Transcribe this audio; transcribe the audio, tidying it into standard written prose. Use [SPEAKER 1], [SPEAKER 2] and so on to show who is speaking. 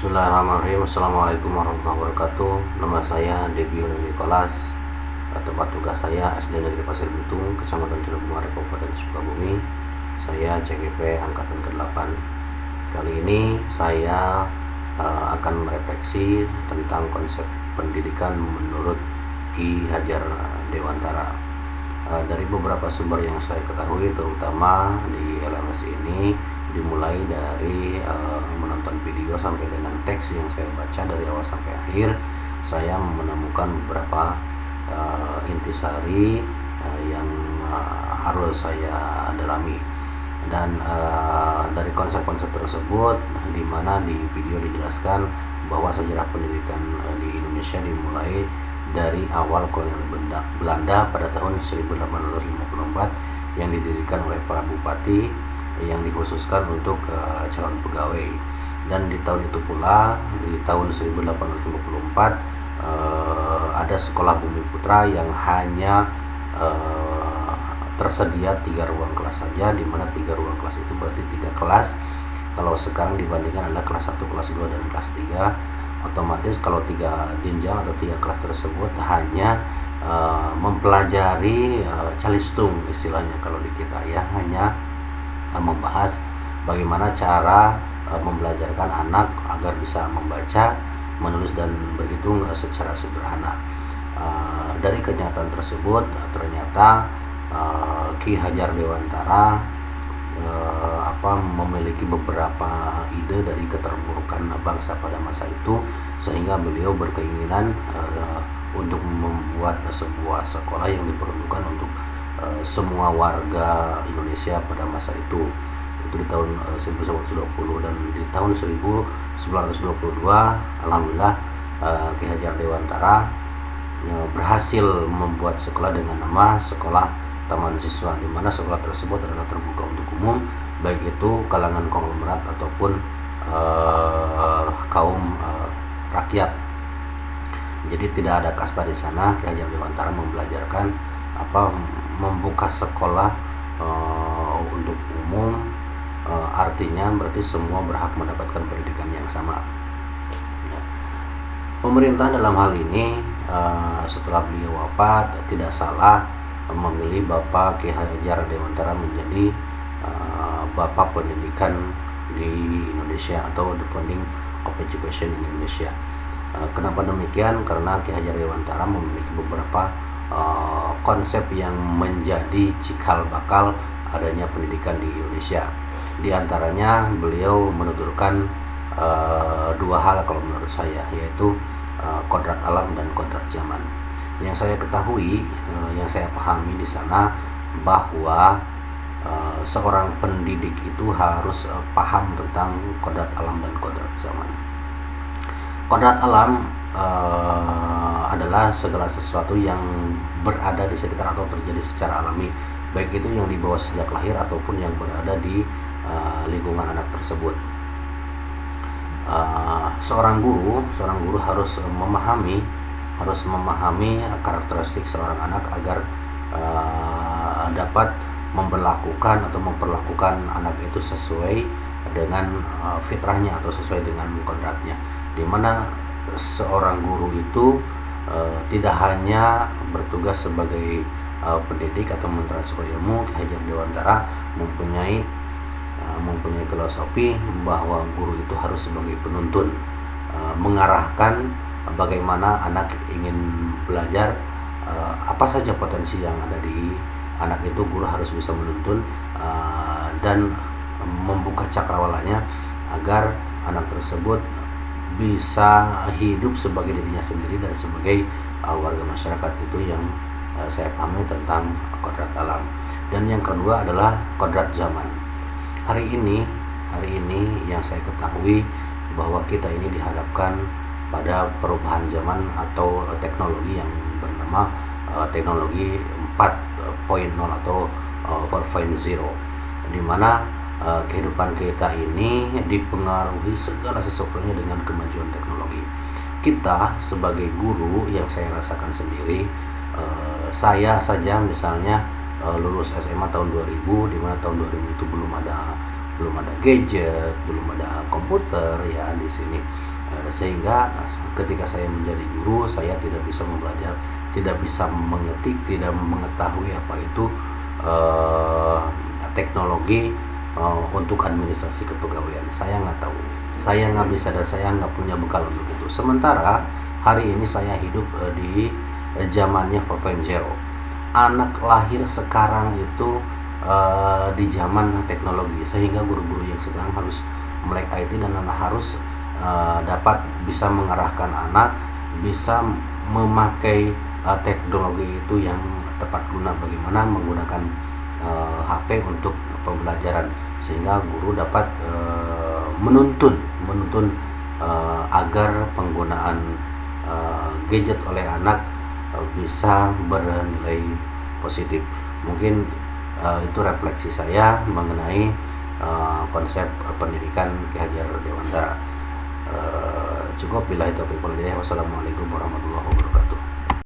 [SPEAKER 1] Bismillahirrahmanirrahim. Assalamualaikum warahmatullahi wabarakatuh. Nama saya Debion Nicholas. Tempat tugas saya SD Negeri Pasir Bitung, Kecamatan Cirebon, Kabupaten Sukabumi. Saya CGP angkatan ke-8. Kali ini saya akan merefleksi tentang konsep pendidikan menurut Ki Hajar Dewantara. Dari beberapa sumber yang saya ketahui, terutama di LMS ini, dimulai dari menonton video sampai dengan teks yang saya baca dari awal sampai akhir, saya menemukan beberapa intisari yang harus saya dalami. Dan dari konsep-konsep tersebut, di mana di video dijelaskan bahwa sejarah pendidikan di Indonesia dimulai dari awal kolonial Belanda pada tahun 1854 yang didirikan oleh para bupati yang dikhususkan untuk calon pegawai. Dan di tahun itu pula, di tahun 1854 ada sekolah Bumi Putra yang hanya tersedia 3 ruang kelas saja, di mana 3 ruang kelas itu berarti 3 kelas. Kalau sekarang dibandingkan adalah kelas 1, kelas 2, dan kelas 3. Otomatis kalau 3 jenjang atau 3 kelas tersebut hanya mempelajari calistung istilahnya kalau di kita, ya, hanya membahas bagaimana cara membelajarkan anak agar bisa membaca, menulis, dan berhitung secara sederhana. Dari kenyataan tersebut, ternyata Ki Hajar Dewantara memiliki beberapa ide dari keterpurukan bangsa pada masa itu, sehingga beliau berkeinginan untuk membuat sebuah sekolah yang diperuntukkan untuk semua warga Indonesia pada masa itu di tahun 1920. Dan di tahun 1922 alhamdulillah Ki Hajar Dewantara berhasil membuat sekolah dengan nama Sekolah Taman Siswa, di mana sekolah tersebut adalah terbuka untuk umum, baik itu kalangan konglomerat ataupun kaum rakyat. Jadi tidak ada kasta di sana. Ki Hajar Dewantara membuka sekolah untuk umum, artinya berarti semua berhak mendapatkan pendidikan yang sama. Pemerintah dalam hal ini setelah beliau wafat tidak salah memilih Bapak Ki Hajar Dewantara menjadi Bapak Pendidikan di Indonesia atau The Founding of Education in Indonesia. Kenapa demikian? Karena Ki Hajar Dewantara memiliki beberapa konsep yang menjadi cikal bakal adanya pendidikan di Indonesia. Di antaranya beliau menuturkan 2 hal kalau menurut saya, yaitu kodrat alam dan kodrat zaman. Yang saya ketahui, yang saya pahami di sana bahwa seorang pendidik itu harus paham tentang kodrat alam dan kodrat zaman. Kodrat alam adalah segala sesuatu yang berada di sekitar atau terjadi secara alami, baik itu yang dibawa sejak lahir ataupun yang berada di lingkungan anak tersebut. Seorang guru harus memahami karakteristik seorang anak agar dapat memperlakukan anak itu sesuai dengan fitrahnya atau sesuai dengan kodratnya, di mana seorang guru itu tidak hanya bertugas sebagai pendidik atau mentransfer ilmu. Ki Hajar Dewantara mempunyai filosofi bahwa guru itu harus sebagai penuntun, mengarahkan bagaimana anak ingin belajar, apa saja potensi yang ada di anak itu. Guru harus bisa menuntun dan membuka cakrawalanya agar anak tersebut bisa hidup sebagai dirinya sendiri dan sebagai warga masyarakat. Itu yang saya pahami tentang kodrat alam. Dan yang kedua adalah kodrat zaman. Hari ini yang saya ketahui bahwa kita ini dihadapkan pada perubahan zaman atau teknologi yang bernama teknologi 4.0 atau 4.0, di mana kehidupan kita ini dipengaruhi segala sesuatunya dengan kemajuan teknologi. Kita sebagai guru, yang saya rasakan sendiri, saya saja misalnya lulus SMA tahun 2000, di mana tahun 2000 itu belum ada gadget, belum ada komputer ya di sini. Sehingga ketika saya menjadi guru, saya tidak bisa belajar, tidak bisa mengetik, tidak mengetahui apa itu teknologi untuk administrasi kepegawaian. Saya nggak tahu, saya nggak bisa, dan saya nggak punya bekal untuk itu. Sementara hari ini saya hidup di zamannya 4.0. Anak lahir sekarang itu di zaman teknologi, sehingga guru-guru yang sedang harus melek IT dan anak harus dapat bisa mengarahkan anak, bisa memakai teknologi itu yang tepat guna, bagaimana menggunakan HP untuk pembelajaran, sehingga guru dapat menuntun agar penggunaan gadget oleh anak bisa bernilai positif. Mungkin itu refleksi saya mengenai konsep pendidikan Ki Hajar Dewantara. Cukup, bila itu. Wassalamualaikum warahmatullahi wabarakatuh.